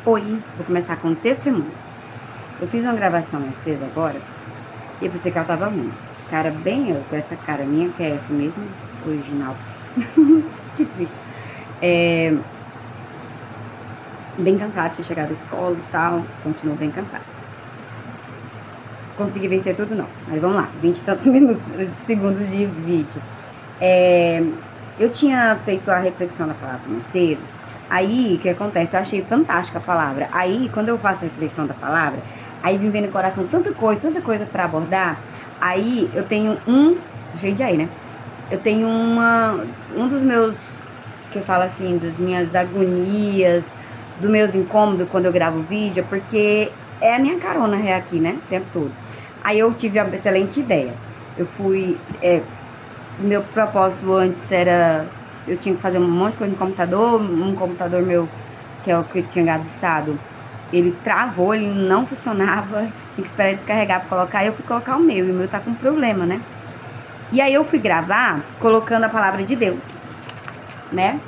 Oi, vou começar com um testemunho. Eu fiz uma gravação mais cedo agora e eu pensei que ela tava ruim. Cara bem eu, com essa cara minha, que é essa mesmo, original. Que triste. Bem cansada, tinha chegado da escola e tal, continuo bem cansada. Consegui vencer tudo não, mas vamos lá, 20 e tantos segundos de vídeo. Eu tinha feito a reflexão da palavra mais cedo. Aí, o que acontece? Eu achei fantástica a palavra. Aí, quando eu faço a reflexão da palavra, aí vem no coração tanta coisa pra abordar. Aí, eu tenho cheio de aí, né? Eu tenho um dos meus, que eu falo assim, das minhas agonias, dos meus incômodos quando eu gravo vídeo, porque é a minha carona aqui, né? O tempo todo. Aí, eu tive uma excelente ideia. Eu fui... meu propósito antes era... Eu tinha que fazer um monte de coisa no computador. Um computador meu, que é o que eu tinha gastado, ele travou, ele não funcionava. Tinha que esperar descarregar pra colocar. Aí eu fui colocar o meu, e o meu tá com problema, né? E aí eu fui gravar colocando a palavra de Deus, né?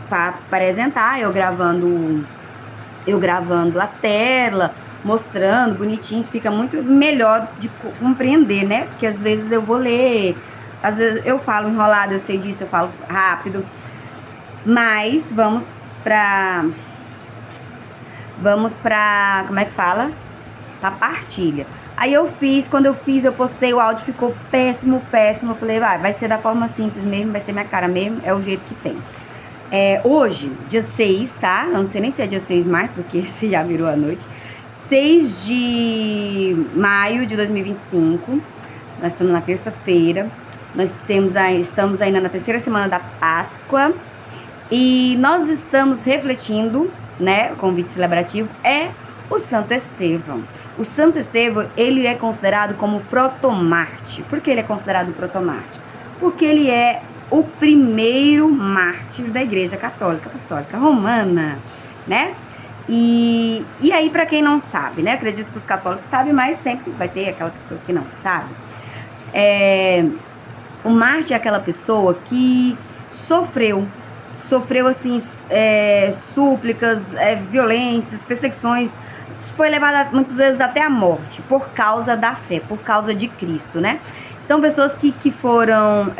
Pra apresentar, eu gravando a tela, mostrando bonitinho, fica muito melhor de compreender, né? Porque às vezes eu vou ler, às vezes eu falo enrolado, eu sei disso, eu falo rápido. Mas vamos pra, como é que fala? Pra partilha. Aí quando eu fiz, eu postei, o áudio ficou péssimo. Eu falei, vai ser da forma simples mesmo, vai ser minha cara mesmo, é o jeito que tem. Hoje, dia 6, tá? Eu não sei nem se é dia 6 mais, porque se já virou a noite. 6 de maio de 2025, nós estamos na terça-feira, estamos ainda na terceira semana da Páscoa, e nós estamos refletindo, né, o convite celebrativo é o Santo Estevão. O Santo Estevão, ele é considerado como protomártir. Por que ele é considerado protomártir? Porque ele é o primeiro mártir da Igreja Católica Apostólica Romana, né? E aí, para quem não sabe, né? Acredito que os católicos sabem, mas sempre vai ter aquela pessoa que não sabe. O mártir é aquela pessoa que sofreu assim, súplicas, violências, perseguições, foi levada muitas vezes até a morte, por causa da fé, por causa de Cristo, né? São pessoas que foram,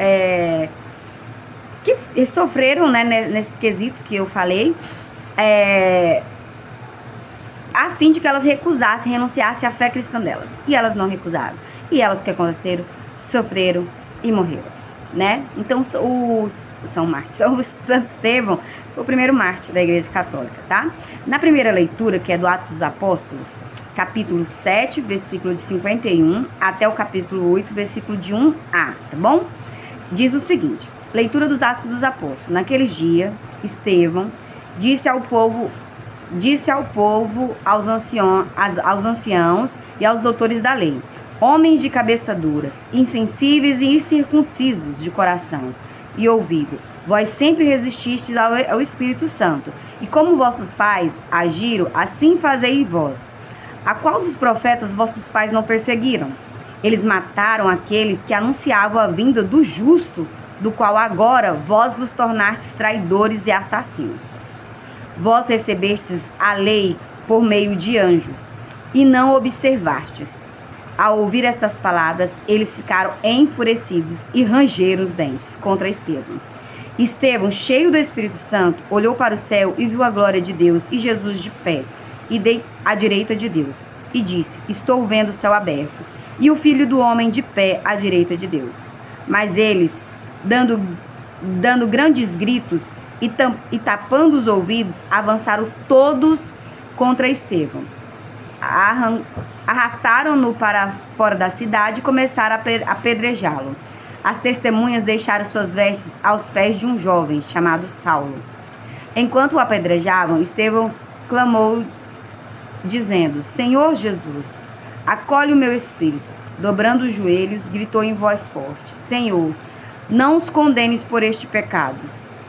que sofreram, né, nesse quesito que eu falei, a fim de que elas renunciassem à fé cristã delas. E elas não recusaram. E elas, o que aconteceram? Sofreram e morreram, né? Então, São Santo Estevão foi o primeiro mártir da Igreja Católica, tá? Na primeira leitura, que é do Atos dos Apóstolos, capítulo 7, versículo de 51, até o capítulo 8, versículo de 1a, tá bom? Diz o seguinte, leitura dos Atos dos Apóstolos. Naqueles dias, Estevão disse ao povo, aos anciãos e aos doutores da lei: homens de cabeça duras, insensíveis e incircuncisos de coração e ouvido, vós sempre resististes ao Espírito Santo, e como vossos pais agiram, assim fazei vós. A qual dos profetas vossos pais não perseguiram? Eles mataram aqueles que anunciavam a vinda do justo, do qual agora vós vos tornastes traidores e assassinos. Vós recebestes a lei por meio de anjos, e não observastes. Ao ouvir estas palavras, eles ficaram enfurecidos e rangeram os dentes contra Estevão. Estevão, cheio do Espírito Santo, olhou para o céu e viu a glória de Deus e Jesus de pé, à direita de Deus, e disse: estou vendo o céu aberto, e o Filho do Homem de pé à direita de Deus. Mas eles, dando grandes gritos e tapando os ouvidos, avançaram todos contra Estevão. Arrastaram-no para fora da cidade e começaram a apedrejá-lo. As testemunhas deixaram suas vestes aos pés de um jovem chamado Saulo. Enquanto o apedrejavam, Estevão clamou, dizendo: Senhor Jesus, acolhe o meu espírito. Dobrando os joelhos, gritou em voz forte: Senhor, não os condenes por este pecado.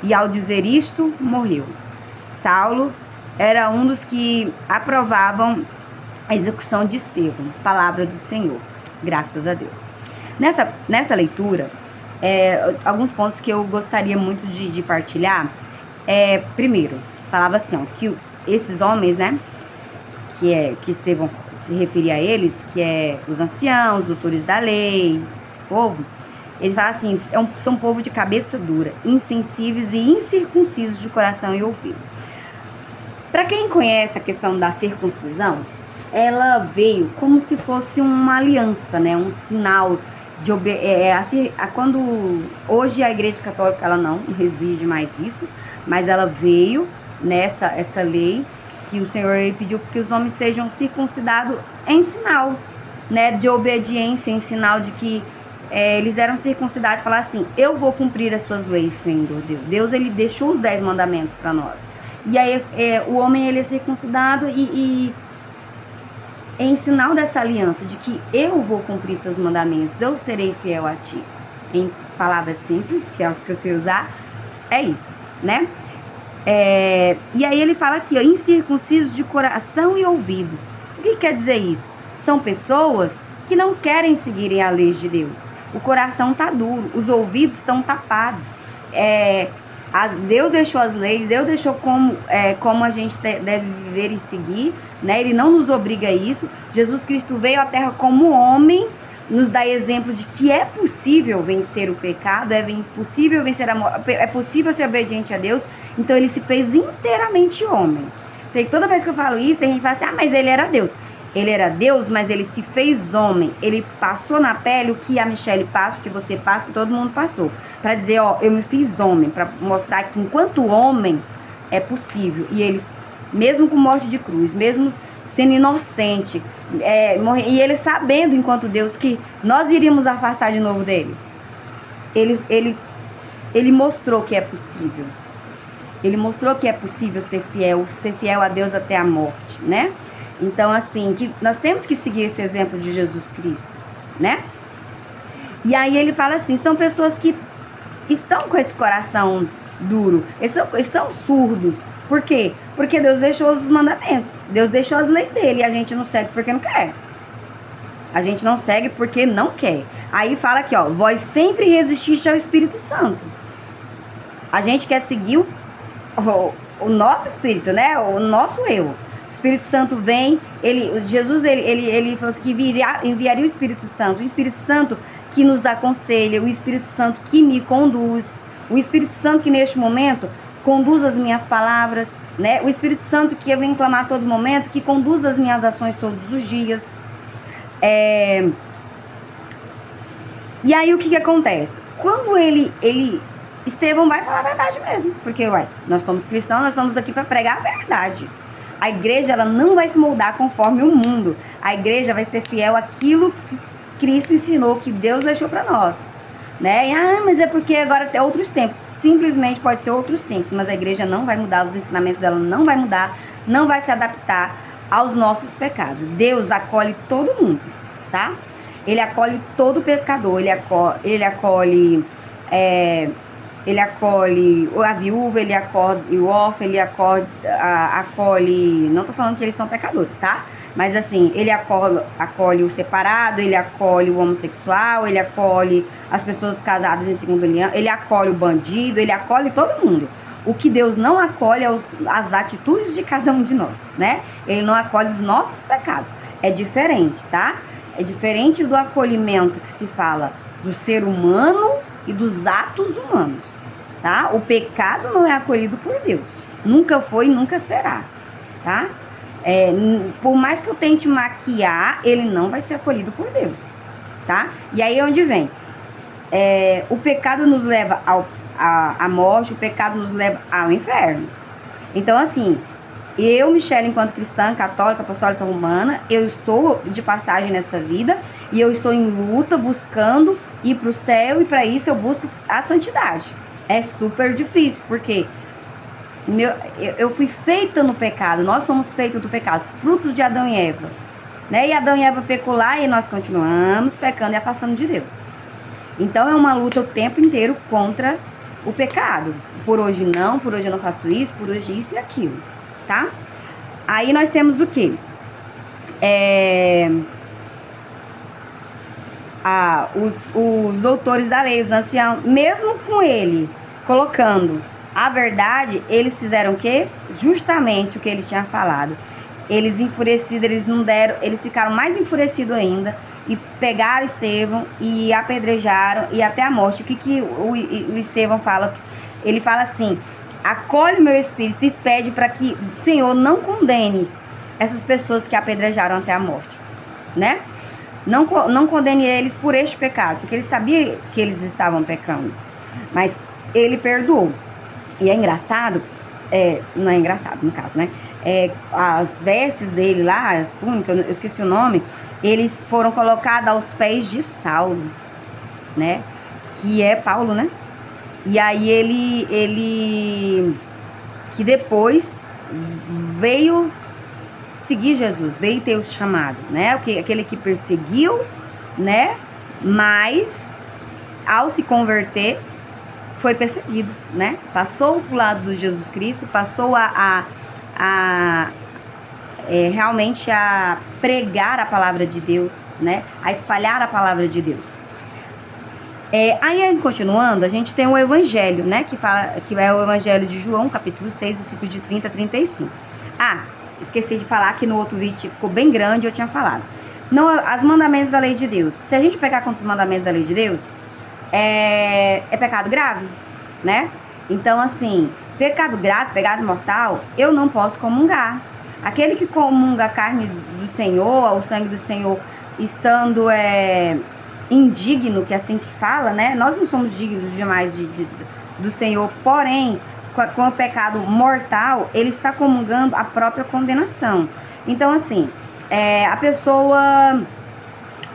E ao dizer isto, morreu. Saulo era um dos que aprovavam a execução de Estevão. Palavra do Senhor. Graças a Deus. Nessa leitura, alguns pontos que eu gostaria muito de partilhar. Primeiro, falava assim, ó, que esses homens, né, que Estevão se referia a eles, que é os anciãos, os doutores da lei, esse povo, ele fala assim, são um povo de cabeça dura, insensíveis e incircuncisos de coração e ouvido. Para quem conhece a questão da circuncisão, ela veio como se fosse uma aliança, né, um sinal de quando hoje a Igreja Católica ela não exige mais isso, mas ela veio essa lei que o Senhor ele pediu que os homens sejam circuncidados em sinal, né, de obediência, em sinal de que eles eram circuncidados, falar assim, eu vou cumprir as suas leis, Senhor Deus. Deus ele deixou os 10 mandamentos para nós. E aí o homem ele é circuncidado e em sinal dessa aliança, de que eu vou cumprir seus mandamentos, eu serei fiel a ti. Em palavras simples, que é as que eu sei usar, é isso, né? E aí ele fala aqui, ó, incircuncisos de coração e ouvido. O que quer dizer isso? São pessoas que não querem seguirem a lei de Deus. O coração está duro, os ouvidos estão tapados. Deus deixou as leis, Deus deixou como a gente deve viver e seguir, né? Ele não nos obriga a isso. Jesus Cristo veio à Terra como homem, nos dá exemplo de que é possível vencer o pecado, é possível vencer é possível ser obediente a Deus. Então ele se fez inteiramente homem. Toda vez que eu falo isso, tem gente que fala assim, mas ele era Deus. Ele era Deus, mas ele se fez homem. Ele passou na pele o que a Michelle passa, o que você passa, o que todo mundo passou. Para dizer, ó, eu me fiz homem. Para mostrar que enquanto homem é possível. E ele, mesmo com morte de cruz, mesmo sendo inocente, e ele sabendo, enquanto Deus, que nós iríamos afastar de novo dele. Ele mostrou que é possível. Ele mostrou que é possível ser fiel a Deus até a morte, né? Então, assim, que nós temos que seguir esse exemplo de Jesus Cristo, né? E aí ele fala assim, são pessoas que estão com esse coração duro, estão surdos. Por quê? Porque Deus deixou os mandamentos, Deus deixou as leis dele e a gente não segue porque não quer. A gente não segue porque não quer. Aí fala aqui, ó, vós sempre resististe ao Espírito Santo. A gente quer seguir o nosso espírito, né? O nosso eu. O Espírito Santo vem, Jesus falou assim que enviaria o Espírito Santo. O Espírito Santo que nos aconselha, o Espírito Santo que me conduz, o Espírito Santo que neste momento conduz as minhas palavras, né? O Espírito Santo que eu venho clamar a todo momento, que conduz as minhas ações todos os dias. E aí o que acontece? Quando Estevão vai falar a verdade mesmo, porque nós somos cristãos, nós estamos aqui para pregar a verdade. A igreja ela não vai se moldar conforme o mundo. A igreja vai ser fiel àquilo que Cristo ensinou, que Deus deixou para nós, né? Mas é porque agora tem outros tempos. Simplesmente pode ser outros tempos, mas a igreja não vai mudar, os ensinamentos dela não vai mudar, não vai se adaptar aos nossos pecados. Deus acolhe todo mundo, tá? Ele acolhe todo pecador, ele acolhe a viúva, ele acolhe o órfão, ele acolhe, não tô falando que eles são pecadores, tá? Mas assim, ele acolhe o separado, ele acolhe o homossexual, ele acolhe as pessoas casadas em segunda aliança, ele acolhe o bandido, ele acolhe todo mundo. O que Deus não acolhe é as atitudes de cada um de nós, né? Ele não acolhe os nossos pecados. É diferente, tá? É diferente do acolhimento que se fala do ser humano e dos atos humanos, tá? O pecado não é acolhido por Deus. Nunca foi e nunca será, tá? Por mais que eu tente maquiar, ele não vai ser acolhido por Deus, tá? E aí é onde vem. O pecado nos leva à morte, o pecado nos leva ao inferno. Então, assim, eu, Michelle, enquanto cristã, católica, apostólica romana, eu estou de passagem nessa vida e eu estou em luta, buscando ir para o céu, e para isso eu busco a santidade. É super difícil, porque eu fui feita no pecado, nós somos feitos do pecado, frutos de Adão e Eva, né? E Adão e Eva pecou lá e nós continuamos pecando e afastando de Deus. Então é uma luta o tempo inteiro contra o pecado. Por hoje eu não faço isso, por hoje isso e aquilo, tá? Aí nós temos o quê? Os doutores da lei, os anciãos, mesmo com ele colocando A verdade, eles fizeram o quê? Justamente o que ele tinha falado. Eles enfurecidos, eles não deram, eles ficaram mais enfurecidos ainda e pegaram Estevão e apedrejaram e até a morte. O que o Estevão fala? Ele fala assim: acolhe o meu espírito e pede para que, Senhor, não condenes essas pessoas que apedrejaram até a morte, né? Não condene eles por este pecado, porque ele sabia que eles estavam pecando, mas ele perdoou. E é engraçado, não é engraçado no caso, né? As vestes dele lá, as túnicas, eu esqueci o nome, eles foram colocados aos pés de Saulo, né? Que é Paulo, né? E aí ele que depois veio seguir Jesus, veio ter o chamado, né? Aquele que perseguiu, né? Mas ao se converter foi perseguido, né? Passou pro lado do Jesus Cristo, passou realmente a pregar a palavra de Deus, né? A espalhar a palavra de Deus. Aí, continuando, a gente tem o Evangelho, né? Que é o Evangelho de João, capítulo 6, versículos de 30 a 35. Esqueci de falar que no outro vídeo ficou bem grande, eu tinha falado. Não, os mandamentos da lei de Deus. Se a gente pegar contra os mandamentos da lei de Deus, é pecado grave, né? Então, assim, pecado grave, pecado mortal, eu não posso comungar. Aquele que comunga a carne do Senhor, o sangue do Senhor, estando indigno, que é assim que fala, né? Nós não somos dignos demais do Senhor, porém, com o pecado mortal, ele está comungando a própria condenação. Então, assim, a pessoa,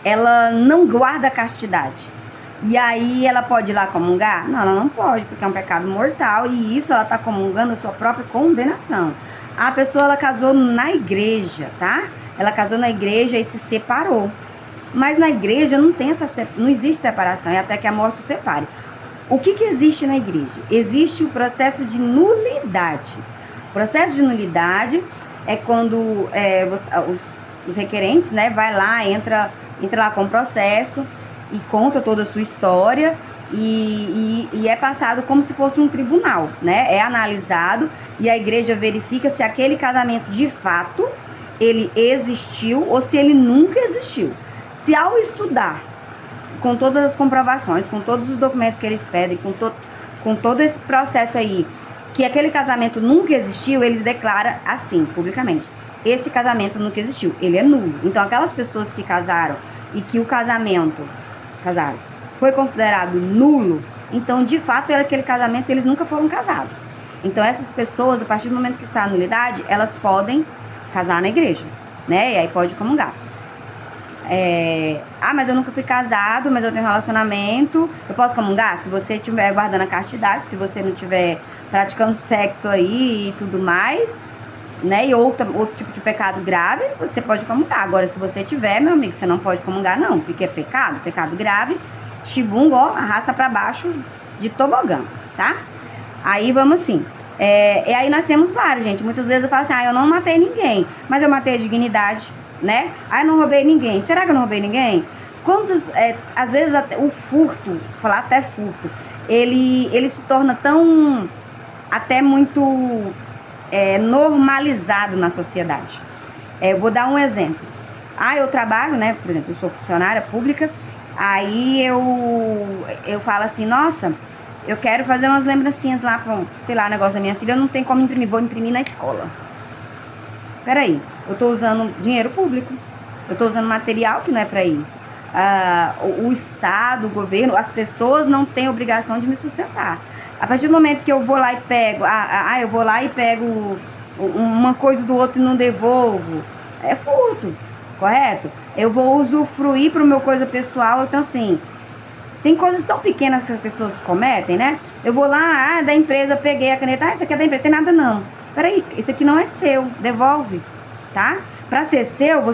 ela não guarda a castidade. E aí ela pode ir lá comungar? Não, ela não pode, porque é um pecado mortal e isso ela está comungando a sua própria condenação. A pessoa, ela casou na igreja, tá? Ela casou na igreja e se separou. Mas na igreja não existe separação, é até que a morte o separe. O que existe na igreja? Existe o processo de nulidade. O processo de nulidade é quando os requerentes, né, vai lá, entra lá com o processo e conta toda a sua história e é passado como se fosse um tribunal, né? É analisado e a igreja verifica se aquele casamento de fato ele existiu ou se ele nunca existiu. Se ao estudar com todas as comprovações, com todos os documentos que eles pedem, com todo esse processo aí, que aquele casamento nunca existiu, eles declaram assim, publicamente: esse casamento nunca existiu, ele é nulo. Então, aquelas pessoas que casaram e que o casamento foi considerado nulo, então, de fato, aquele casamento, eles nunca foram casados. Então, essas pessoas, a partir do momento que está a nulidade, elas podem casar na igreja, né? E aí pode comungar. Mas eu nunca fui casado, mas eu tenho relacionamento, eu posso comungar? Se você estiver guardando a castidade, se você não estiver praticando sexo aí e tudo mais, né, e outro tipo de pecado grave, você pode comungar. Agora, se você tiver, meu amigo, você não pode comungar não, porque é pecado grave, chibungo, ó, arrasta pra baixo de tobogã, tá? Aí vamos assim, e aí nós temos vários, gente. Muitas vezes eu falo assim: eu não matei ninguém, mas eu matei a dignidade, né? Eu não roubei ninguém. Será que eu não roubei ninguém? Às vezes até o furto, falar até furto, ele se torna tão, até muito normalizado na sociedade. Vou dar um exemplo. Eu trabalho, né? Por exemplo, eu sou funcionária pública. Aí eu falo assim: nossa, eu quero fazer umas lembrancinhas lá para, sei lá, negócio da minha filha. Eu não tenho como imprimir, vou imprimir na escola. Peraí, eu estou usando dinheiro público, eu estou usando material que não é para isso. O Estado, o governo, as pessoas não têm obrigação de me sustentar. A partir do momento que eu vou lá e pego, eu vou lá e pego uma coisa do outro e não devolvo, é furto, correto? Eu vou usufruir para o meu coisa pessoal. Então, assim, tem coisas tão pequenas que as pessoas cometem, né? Eu vou lá, da empresa, peguei a caneta, isso aqui é da empresa, tem nada não. Peraí, isso aqui não é seu, devolve, tá? Para ser seu,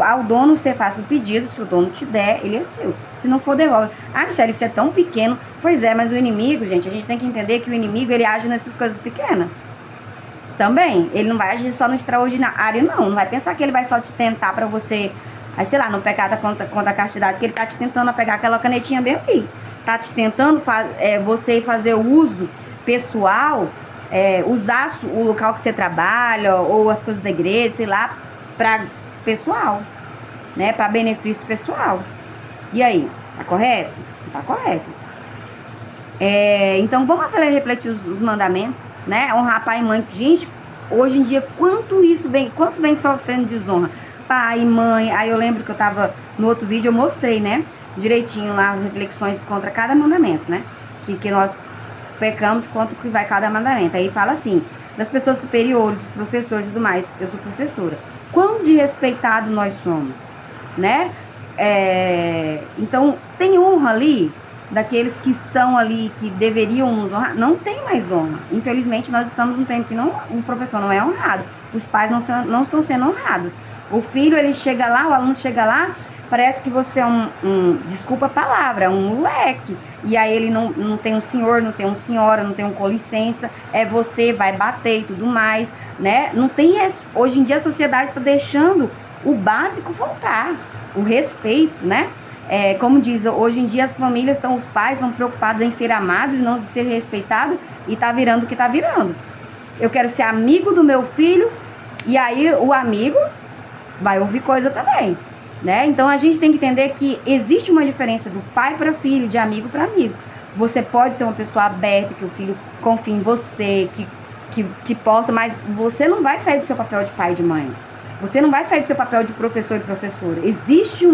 ao dono você faz o pedido, se o dono te der, ele é seu. Se não for, devolve. Michele, isso é tão pequeno. Pois é, mas o inimigo, gente, a gente tem que entender que o inimigo, ele age nessas coisas pequenas. Também, ele não vai agir só no extraordinário, não. Não vai pensar que ele vai só te tentar para você, sei lá, no pecado contra a castidade, que ele tá te tentando pegar aquela canetinha bem ali. Tá te tentando você fazer o uso pessoal, usar o local que você trabalha ou as coisas da igreja, sei lá, para pessoal, né? Para benefício pessoal. E aí, tá correto? Tá correto. Então vamos refletir os mandamentos, né? Honrar pai e mãe. Gente, hoje em dia, quanto vem sofrendo desonra? Pai e mãe. Aí eu lembro que eu tava no outro vídeo, eu mostrei, né? Direitinho lá as reflexões contra cada mandamento, né? Que nós pecamos quanto que vai cada mandamento. Aí fala assim, das pessoas superiores, dos professores e tudo mais. Eu sou professora. Quão de respeitado nós somos, né? Então, tem honra ali daqueles que estão ali, que deveriam nos honrar. Não tem mais honra. Infelizmente, nós estamos num tempo que o professor não é honrado. Os pais não estão sendo honrados. O filho, ele chega lá, o aluno chega lá, parece que você é desculpa a palavra, um moleque. E aí ele não tem um senhor, não tem uma senhora, não tem um com licença. Você vai bater e tudo mais, né? Não tem hoje em dia a sociedade está deixando o básico faltar, o respeito, né? Como diz, hoje em dia as famílias os pais estão preocupados em ser amados e não de ser respeitados, e tá virando o que tá virando. Eu quero ser amigo do meu filho, e aí o amigo vai ouvir coisa também, né? Então a gente tem que entender que existe uma diferença do pai para filho, de amigo para amigo. Você pode ser uma pessoa aberta, que o filho confie em você, que possa, mas você não vai sair do seu papel de pai e de mãe. Você não vai sair do seu papel de professor e professora. Existe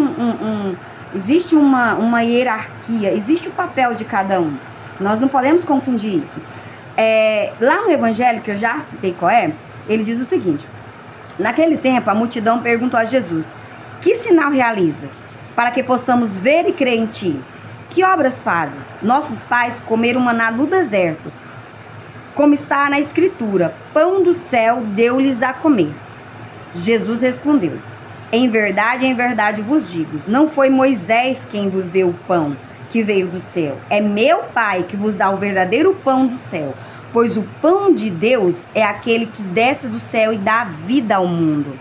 existe uma hierarquia, existe o papel de cada um. Nós não podemos confundir isso. Lá no Evangelho, que eu já citei qual ele diz o seguinte: naquele tempo, a multidão perguntou a Jesus: que sinal realizas, para que possamos ver e crer em ti? Que obras fazes? Nossos pais comeram maná no deserto, como está na Escritura: pão do céu deu-lhes a comer. Jesus respondeu: em verdade vos digo, não foi Moisés quem vos deu o pão que veio do céu, é meu Pai que vos dá o verdadeiro pão do céu. Pois o pão de Deus é aquele que desce do céu e dá vida ao mundo.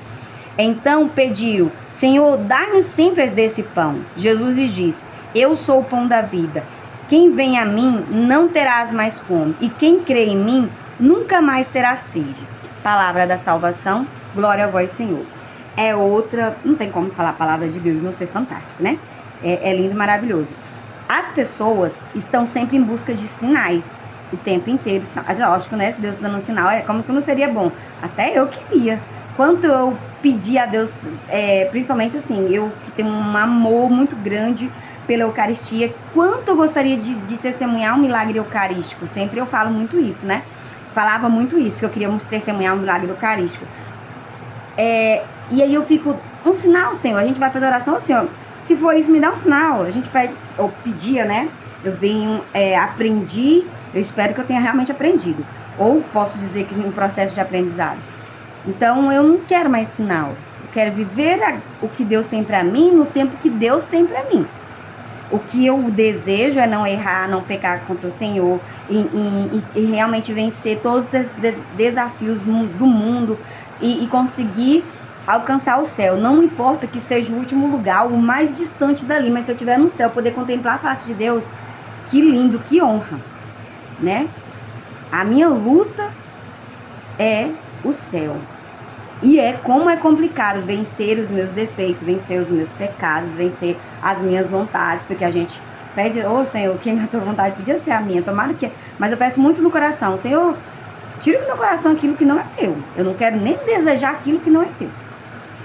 Então pediram: Senhor, dá-nos sempre desse pão. Jesus lhes disse: eu sou o pão da vida. Quem vem a mim não terás mais fome, e quem crê em mim nunca mais terá sede. Palavra da salvação, glória a vós, Senhor. Não tem como falar a palavra de Deus não ser fantástico, né? É lindo e maravilhoso. As pessoas estão sempre em busca de sinais, o tempo inteiro. Lógico, né? Deus dando um sinal, como que não seria bom? Até eu queria. Quanto eu pedi a Deus, principalmente assim, eu que tenho um amor muito grande pela Eucaristia, quanto eu gostaria de testemunhar um milagre eucarístico. Sempre eu falo muito isso, né? Falava muito isso, que eu queria testemunhar um milagre eucarístico. E aí eu fico, um sinal, Senhor. A gente vai fazer oração ao Senhor. Se for isso, me dá um sinal. A gente pedia, né? Eu aprendi, eu espero que eu tenha realmente aprendido. Ou posso dizer que em um processo de aprendizado. Então, eu não quero mais sinal. Eu quero viver o que Deus tem pra mim no tempo que Deus tem pra mim. O que eu desejo é não errar, não pecar contra o Senhor e realmente vencer todos esses desafios do mundo e conseguir alcançar o céu. Não importa que seja o último lugar, o mais distante dali, mas se eu estiver no céu, poder contemplar a face de Deus, que lindo, que honra, né? A minha luta é o céu. E como é complicado vencer os meus defeitos, vencer os meus pecados, vencer as minhas vontades, porque a gente pede: Senhor, que a tua vontade podia ser a minha, tomara que... Mas eu peço muito no coração: Senhor, tira do meu coração aquilo que não é teu. Eu não quero nem desejar aquilo que não é teu,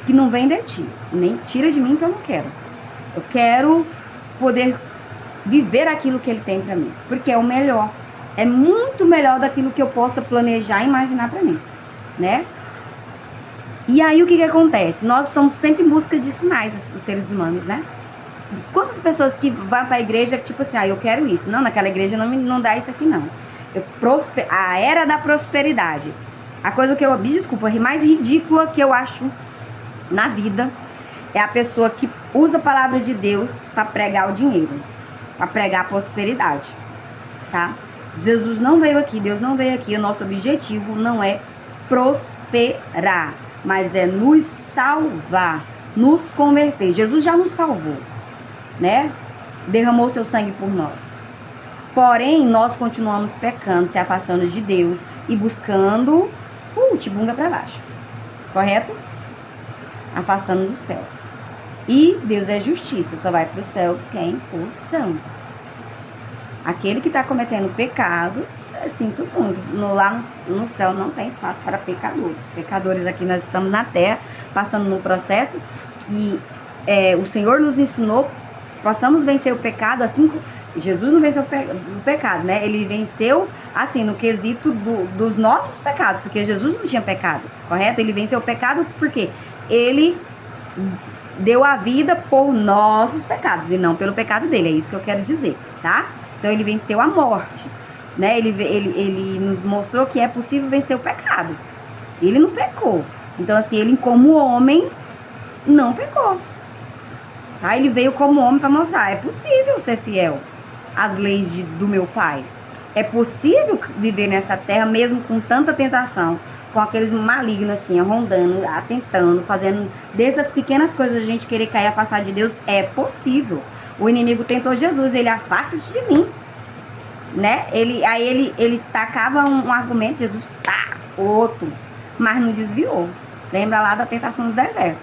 que não vem de ti. Nem tira de mim, que eu não quero. Eu quero poder viver aquilo que Ele tem pra mim, porque é o melhor. É muito melhor daquilo que eu possa planejar e imaginar pra mim, né? E aí o que acontece? Nós somos sempre em busca de sinais, os seres humanos, né? Quantas pessoas que vão pra igreja, tipo assim: eu quero isso. Não, naquela igreja não dá isso aqui, não. A era da prosperidade. A coisa que desculpa, mais ridícula que eu acho na vida é a pessoa que usa a palavra de Deus para pregar o dinheiro, para pregar a prosperidade, tá? Jesus não veio aqui, Deus não veio aqui. O nosso objetivo não é prosperar, mas é nos salvar, nos converter. Jesus já nos salvou, né? Derramou seu sangue por nós. Porém, nós continuamos pecando, se afastando de Deus e buscando tibunga para baixo. Correto? Afastando do céu. E Deus é justiça, só vai para o céu quem for santo. Aquele que está cometendo pecado, sinto muito. Lá no céu não tem espaço para pecadores. Pecadores aqui nós estamos na terra, passando num processo que o Senhor nos ensinou, possamos vencer o pecado, assim como Jesus não venceu o pecado, né? Ele venceu, assim, no quesito dos nossos pecados, porque Jesus não tinha pecado, correto? Ele venceu o pecado porque ele deu a vida por nossos pecados e não pelo pecado dele, é isso que eu quero dizer, tá? Então ele venceu a morte, né? Ele nos mostrou que é possível vencer o pecado. Ele não pecou. Então, assim, ele como homem não pecou. Tá? Ele veio como homem para mostrar, é possível ser fiel às leis do meu pai. É possível viver nessa terra mesmo com tanta tentação, com aqueles malignos assim, rondando, atentando, fazendo desde as pequenas coisas a gente querer cair, afastar de Deus. É possível. O inimigo tentou Jesus, ele afasta-se de mim, né? Ele tacava um argumento, Jesus outro, mas não desviou. Lembra lá da tentação do deserto.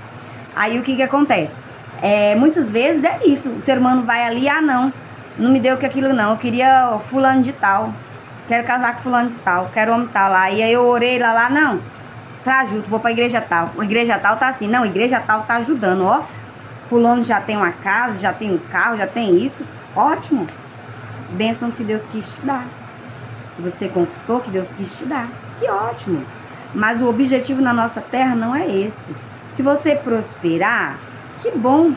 Aí o que acontece? Muitas vezes é isso, o ser humano vai ali, não me deu que aquilo não, eu queria fulano de tal, quero casar com fulano de tal, quero homem tal lá, e aí eu orei lá, não, frajuto, vou pra igreja tal, a igreja tal tá assim, não, a igreja tal tá ajudando, ó, fulano já tem uma casa, já tem um carro, já tem isso, ótimo, bênção que Deus quis te dar, que você conquistou, que Deus quis te dar, que ótimo, mas o objetivo na nossa terra não é esse. Se você prosperar, que bom,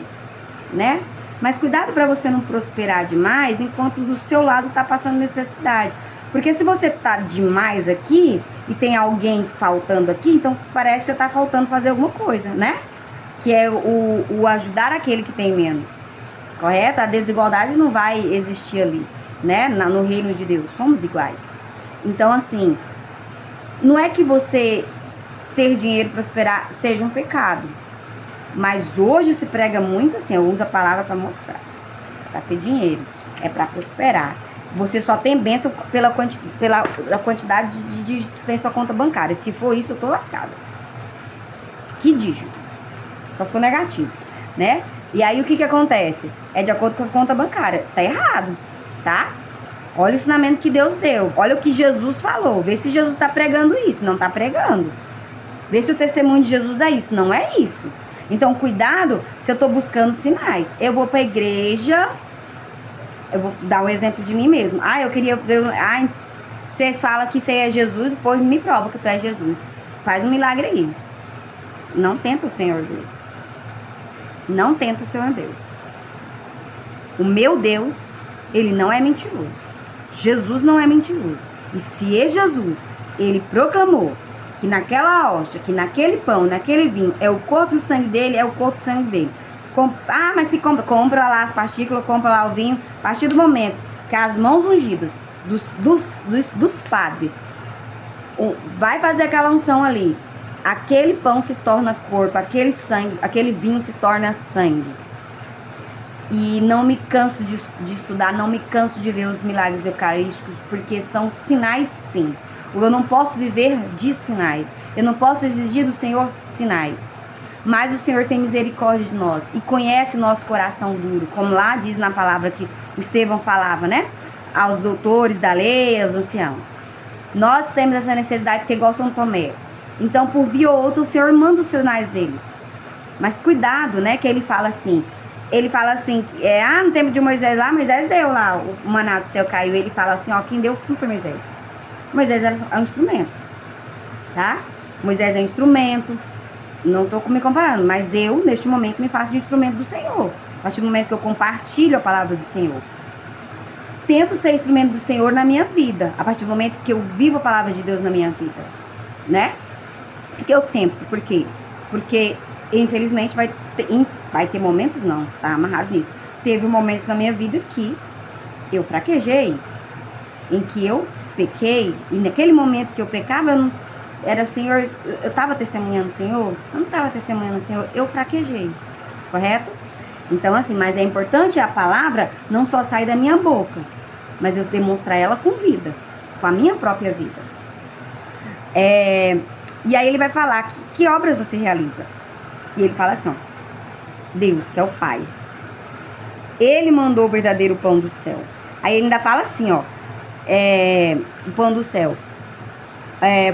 né? Mas cuidado para você não prosperar demais enquanto do seu lado tá passando necessidade. Porque se você tá demais aqui e tem alguém faltando aqui, então parece que você tá faltando fazer alguma coisa, né? Que é o ajudar aquele que tem menos. Correto? A desigualdade não vai existir ali, né? No reino de Deus. Somos iguais. Então, assim, não é que você ter dinheiro, prosperar, seja um pecado. Mas hoje se prega muito assim, eu uso a palavra para mostrar. Para ter dinheiro, é para prosperar. Você só tem bênção pela quantidade de dígitos que tem sua conta bancária. Se for isso, eu tô lascada. Que dígito? Só sou negativo, né? E aí o que acontece? É de acordo com a conta bancária. Tá errado, tá? Olha o ensinamento que Deus deu. Olha o que Jesus falou. Vê se Jesus tá pregando isso. Não tá pregando. Vê se o testemunho de Jesus é isso. Não é isso. Então, cuidado se eu tô buscando sinais. Eu vou pra igreja, eu vou dar um exemplo de mim mesmo. Eu queria ver... vocês falam que você é Jesus, pois me prova que tu é Jesus. Faz um milagre aí. Não tenta o Senhor Deus. Não tenta o Senhor Deus. O meu Deus, ele não é mentiroso. Jesus não é mentiroso. E se é Jesus, ele proclamou que naquela hóstia, que naquele pão, naquele vinho, é o corpo e o sangue dele, é o corpo e o sangue dele. Mas se compra lá as partículas, compra lá o vinho. A partir do momento que as mãos ungidas dos padres vai fazer aquela unção ali, aquele pão se torna corpo, aquele sangue, aquele vinho se torna sangue. E não me canso de estudar, não me canso de ver os milagres eucarísticos, porque são sinais sim. Eu não posso viver de sinais. Eu não posso exigir do Senhor sinais. Mas o Senhor tem misericórdia de nós e conhece o nosso coração duro. Como lá diz na palavra que o Estevão falava, né? Aos doutores da lei, aos anciãos. Nós temos essa necessidade de ser igual a São Tomé. Então, por via ou outra, o Senhor manda os sinais deles. Mas cuidado, né? Que ele fala assim... que no tempo de Moisés lá, Moisés deu lá, o maná do céu caiu. Ele fala assim, quem deu foi Moisés. Moisés era um instrumento, tá? Moisés é um instrumento, não tô me comparando, mas eu, neste momento, me faço de instrumento do Senhor. A partir do momento que eu compartilho a palavra do Senhor. Tento ser instrumento do Senhor na minha vida, a partir do momento que eu vivo a palavra de Deus na minha vida, né? Porque eu tento, por quê? Porque, infelizmente, vai ter momentos, não, tá amarrado nisso. Teve momentos na minha vida que eu fraquejei, em que eu pequei, e naquele momento que eu pecava, era o Senhor, eu estava testemunhando o Senhor? Eu não estava testemunhando o Senhor, eu fraquejei, correto? Então assim, mas é importante a palavra não só sair da minha boca, mas eu demonstrar ela com vida, com a minha própria vida. E aí ele vai falar que obras você realiza. E ele fala assim, ó, Deus, que é o Pai, ele mandou o verdadeiro pão do céu. Aí ele ainda fala assim, ó, o pão do céu.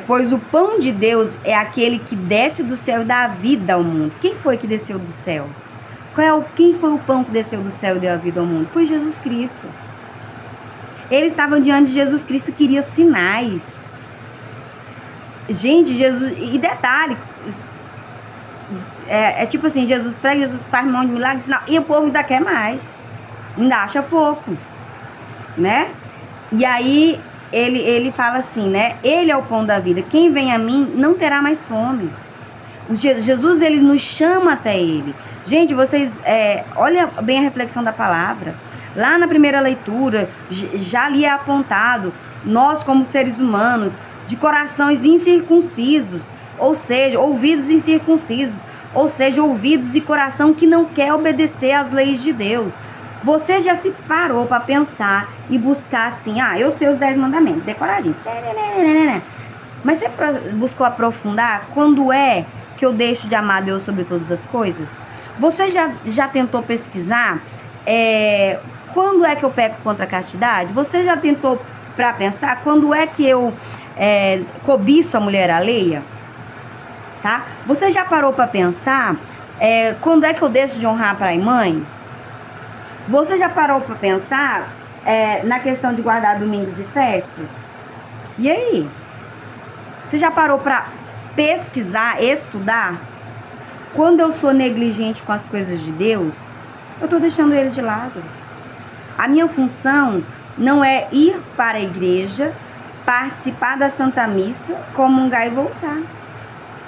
Pois o pão de Deus é aquele que desce do céu e dá a vida ao mundo. Quem foi que desceu do céu? Quem foi o pão que desceu do céu e deu a vida ao mundo? Foi Jesus Cristo. Eles estavam diante de Jesus Cristo e queriam sinais. Gente, Jesus... E detalhe... tipo assim, Jesus prega, Jesus faz mão de milagres, sinal, e o povo ainda quer mais. Ainda acha pouco. Né? E aí... Ele fala assim, né? Ele é o pão da vida. Quem vem a mim não terá mais fome. Jesus, ele nos chama até ele. Gente, vocês... olha bem a reflexão da palavra. Lá na primeira leitura, já ali é apontado, nós como seres humanos, de corações incircuncisos, ou seja, ouvidos incircuncisos, ou seja, ouvidos e coração que não quer obedecer às leis de Deus. Você já se parou para pensar e buscar assim, eu sei os 10 mandamentos, decoradinho. Mas você buscou aprofundar quando é que eu deixo de amar Deus sobre todas as coisas? Você já tentou pesquisar quando é que eu peco contra a castidade? Você já tentou para pensar quando é que eu cobiço a mulher alheia? Tá? Você já parou para pensar quando é que eu deixo de honrar pai e mãe? Você já parou para pensar na questão de guardar domingos e festas? E aí? Você já parou para pesquisar, estudar? Quando eu sou negligente com as coisas de Deus, eu estou deixando ele de lado. A minha função não é ir para a igreja, participar da Santa Missa, comungar e voltar.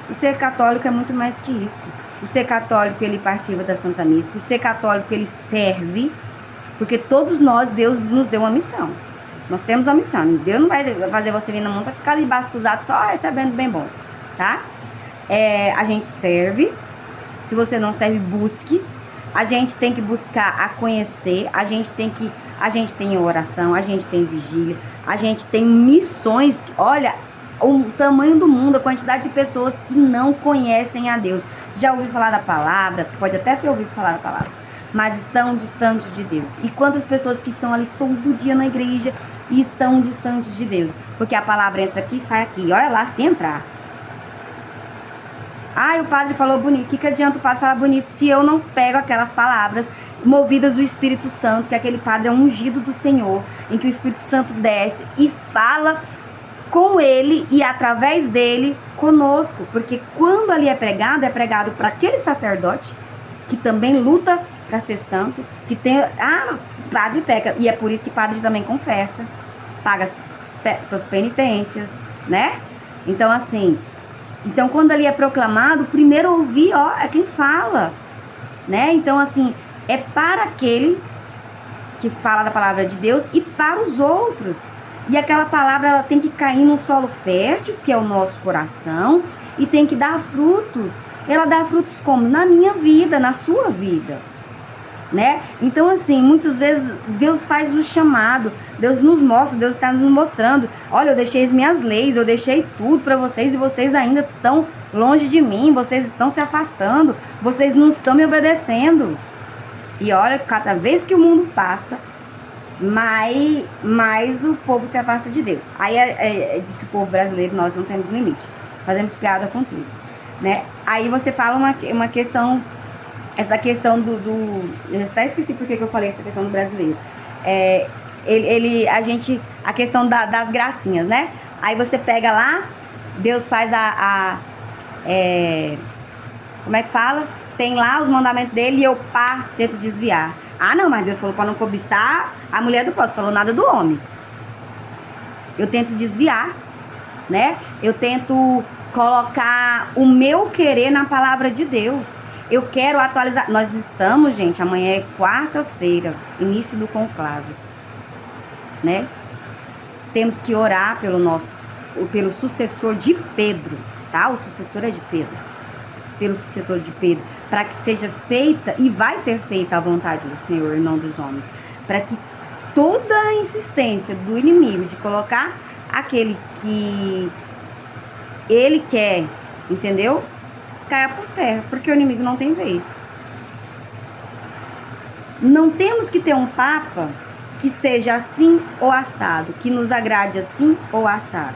O ser católico é muito mais que isso. O ser católico, ele participa da Santa Missa. O ser católico, ele serve. Porque todos nós, Deus nos deu uma missão. Nós temos uma missão. Deus não vai fazer você vir no mundo para ficar ali bascuzado só recebendo bem bom. Tá? A gente serve. Se você não serve, busque. A gente tem que buscar a conhecer. A gente tem oração. A gente tem vigília. A gente tem missões. Olha... o tamanho do mundo, a quantidade de pessoas que não conhecem a Deus. Já ouviu falar da palavra, pode até ter ouvido falar da palavra, mas estão distantes de Deus. E quantas pessoas que estão ali todo dia na igreja e estão distantes de Deus? Porque a palavra entra aqui e sai aqui. Olha lá, se entrar. O padre falou bonito. O que adianta o padre falar bonito se eu não pego aquelas palavras movidas do Espírito Santo, que aquele padre é ungido do Senhor, em que o Espírito Santo desce e fala com ele e através dele conosco, porque quando ali é pregado para aquele sacerdote que também luta para ser santo, que tem, padre peca, e é por isso que padre também confessa, paga suas penitências, né? Então assim, quando ali é proclamado, primeiro ouvir, é quem fala, né? Então assim, é para aquele que fala da palavra de Deus e para os outros. E aquela palavra, ela tem que cair num solo fértil, que é o nosso coração, e tem que dar frutos. Ela dá frutos como? Na minha vida, na sua vida, né? Então, assim, muitas vezes Deus faz o chamado, Deus nos mostra, Deus está nos mostrando. Olha, eu deixei as minhas leis, eu deixei tudo para vocês e vocês ainda estão longe de mim, vocês estão se afastando, vocês não estão me obedecendo. E olha, cada vez que o mundo passa, mais o povo se afasta de Deus. Aí diz que o povo brasileiro, nós não temos limite. Fazemos piada com tudo, né? Aí você fala uma questão, essa questão eu até esqueci porque que eu falei essa questão do brasileiro. A questão das gracinhas, né? Aí você pega lá, Deus faz como é que fala? Tem lá os mandamentos dele e eu tento desviar. Não, mas Deus falou para não cobiçar a mulher do próximo, falou nada do homem. Eu tento desviar, né? Eu tento colocar o meu querer na palavra de Deus. Eu quero atualizar. Nós estamos, gente, amanhã é quarta-feira, início do conclave, né? Temos que orar pelo sucessor de Pedro, tá? O sucessor é de Pedro. Pelo sucessor de Pedro, para que seja feita, e vai ser feita a vontade do Senhor e não dos homens, para que toda a insistência do inimigo de colocar aquele que ele quer, entendeu? Caia por terra, porque o inimigo não tem vez. Não temos que ter um papa que seja assim ou assado, que nos agrade assim ou assado.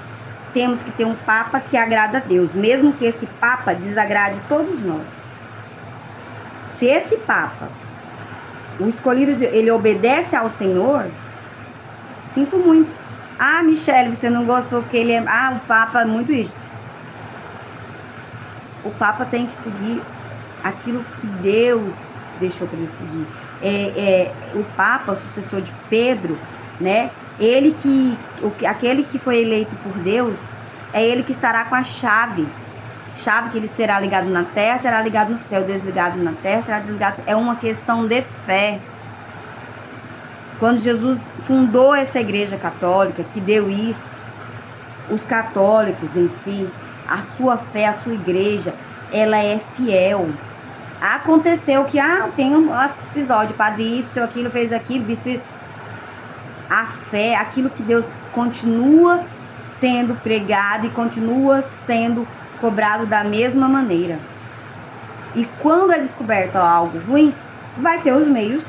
Temos que ter um papa que agrada a Deus, mesmo que esse papa desagrade todos nós. Se esse papa, o escolhido, ele obedece ao Senhor, sinto muito. Ah, Michele, você não gostou porque ele é... Ah, o papa é muito isso. O papa tem que seguir aquilo que Deus deixou para ele seguir. O papa, o sucessor de Pedro, né? Aquele que foi eleito por Deus, é ele que estará com a chave que ele será ligado na terra, será ligado no céu, desligado na terra, será desligado. É uma questão de fé. Quando Jesus fundou essa igreja católica, que deu isso, os católicos em si, a sua fé, a sua igreja, ela é fiel. Aconteceu que, tem um episódio, Padre isso, aquilo, fez aquilo, bispo. A fé, aquilo que Deus continua sendo pregado e continua sendo cobrado da mesma maneira. E quando é descoberto algo ruim, vai ter os meios,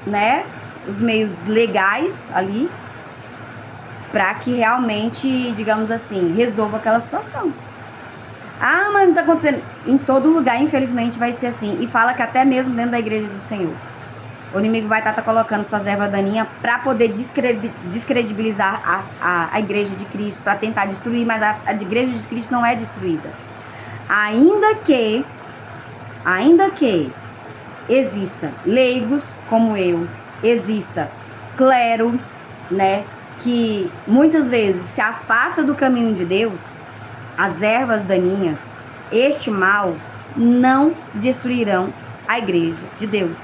né? Os meios legais ali, para que realmente, digamos assim, resolva aquela situação. Ah, mas não está acontecendo. Em todo lugar, infelizmente, vai ser assim. E fala que até mesmo dentro da igreja do Senhor, o inimigo vai estar colocando suas ervas daninhas para poder descredibilizar a igreja de Cristo, para tentar destruir, mas a igreja de Cristo não é destruída. Ainda que exista leigos como eu, exista clero, né, que muitas vezes se afasta do caminho de Deus, as ervas daninhas, este mal, não destruirão a igreja de Deus.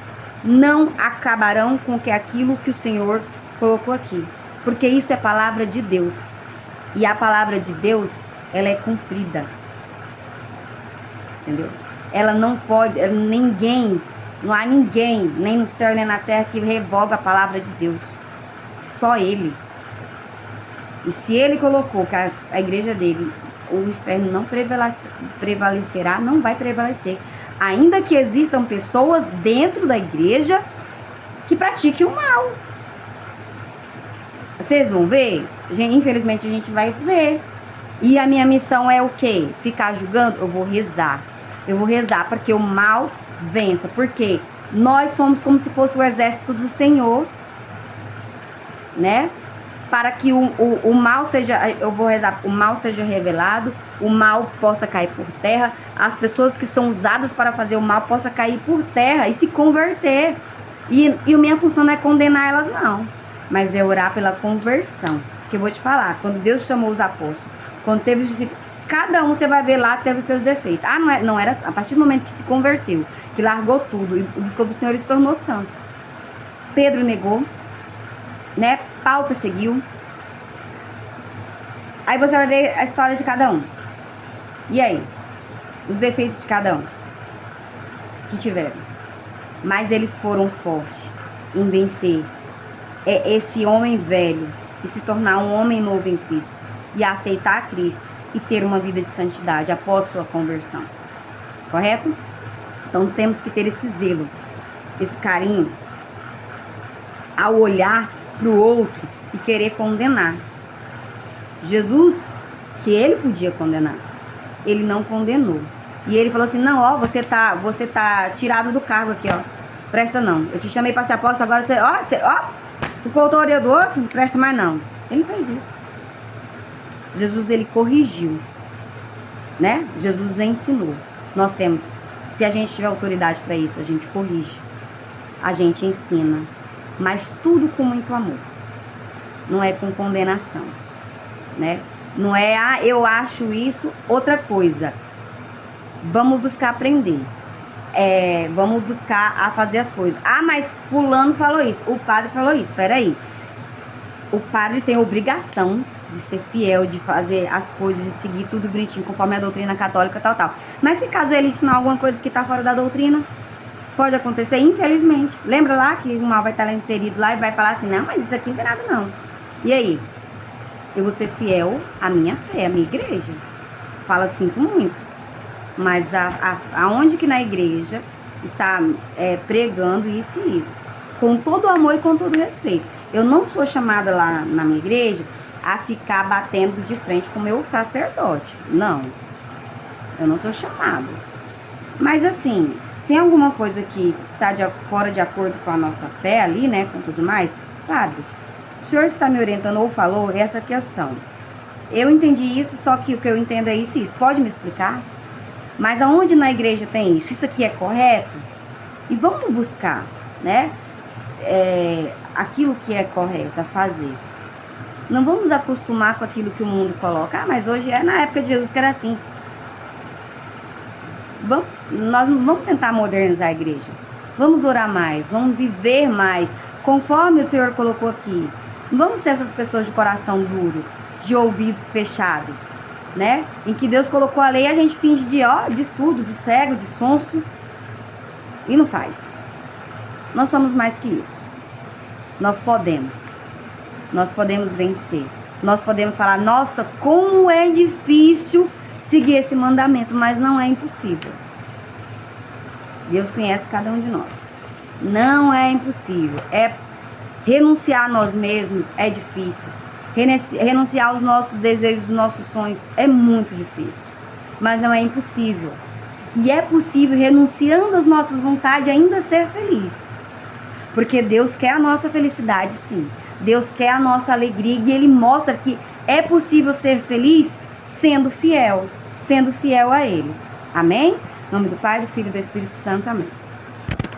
Não acabarão com aquilo que o Senhor colocou aqui. Porque isso é palavra de Deus. E a palavra de Deus, ela é cumprida. Entendeu? Ela não pode, não há ninguém, nem no céu nem na terra, que revoga a palavra de Deus. Só Ele. E se Ele colocou que a igreja dele, o inferno não prevalecerá, não vai prevalecer. Ainda que existam pessoas dentro da igreja que pratiquem o mal. Vocês vão ver? Infelizmente a gente vai ver. E a minha missão é o quê? Ficar julgando? Eu vou rezar. Eu vou rezar para que o mal vença. Porque nós somos como se fosse o exército do Senhor, né? Para que o mal seja, eu vou rezar, o mal seja revelado, o mal possa cair por terra, as pessoas que são usadas para fazer o mal possam cair por terra e se converter. E a minha função não é condenar elas, não, mas é orar pela conversão. Que eu vou te falar, quando Deus chamou os apóstolos, quando teve os discípulos, cada um você vai ver lá teve os seus defeitos. Não era a partir do momento que se converteu, que largou tudo e buscou do Senhor, ele se tornou santo. Pedro negou, né? Paulo perseguiu. Aí você vai ver a história de cada um. E aí? Os defeitos de cada um que tiveram. Mas eles foram fortes em vencer esse homem velho e se tornar um homem novo em Cristo. E aceitar Cristo e ter uma vida de santidade após sua conversão. Correto? Então temos que ter esse zelo, esse carinho ao olhar para o outro e querer condenar. Jesus, que ele podia condenar, ele não condenou. E ele falou assim, não, ó, você tá tirado do cargo aqui, ó. Presta não. Eu te chamei para ser apóstolo, agora tu cortou a orelha do outro, não presta mais não. Ele fez isso. Jesus, ele corrigiu, né? Jesus ensinou. Nós temos, se a gente tiver autoridade para isso, a gente corrige, a gente ensina, mas tudo com muito amor. Não é com condenação, né? Não é, eu acho isso, outra coisa. Vamos buscar aprender. Vamos buscar a fazer as coisas. Mas fulano falou isso, o padre falou isso. Peraí. O padre tem a obrigação de ser fiel, de fazer as coisas, de seguir tudo bonitinho, conforme a doutrina católica, tal. Mas se caso ele ensinar alguma coisa que está fora da doutrina, Pode acontecer, infelizmente. Lembra lá que o mal vai estar lá inserido lá e vai falar assim, não, mas isso aqui não tem nada não. E aí? Eu vou ser fiel à minha fé, à minha igreja. Fala assim com muito. Mas aonde que na igreja está pregando isso e isso? Com todo o amor e com todo o respeito. Eu não sou chamada lá na minha igreja a ficar batendo de frente com o meu sacerdote. Não. Eu não sou chamada. Mas assim, tem alguma coisa que está fora de acordo com a nossa fé ali, né? Com tudo mais? Padre, o senhor está me orientando ou falou essa questão. Eu entendi isso, só que o que eu entendo é isso e isso. Pode me explicar? Mas aonde na igreja tem isso? Isso aqui é correto? E vamos buscar, né? Aquilo que é correto a fazer. Não vamos acostumar com aquilo que o mundo coloca. Ah, mas hoje na época de Jesus que era assim. Nós vamos tentar modernizar a igreja. Vamos orar mais, vamos viver mais, conforme o Senhor colocou aqui. Não vamos ser essas pessoas de coração duro, de ouvidos fechados, né? Em que Deus colocou a lei, a gente finge de surdo, de cego, de sonso e não faz. Nós somos mais que isso. Nós podemos vencer. Nós podemos falar, nossa, como é difícil seguir esse mandamento, mas não é impossível. Deus conhece cada um de nós. Não é impossível. Renunciar a nós mesmos é difícil. Renunciar aos nossos desejos, aos nossos sonhos é muito difícil. Mas não é impossível. E é possível, renunciando às nossas vontades, ainda ser feliz. Porque Deus quer a nossa felicidade, sim. Deus quer a nossa alegria e Ele mostra que é possível ser feliz sendo fiel a Ele. Amém? Em nome do Pai, do Filho e do Espírito Santo. Amém.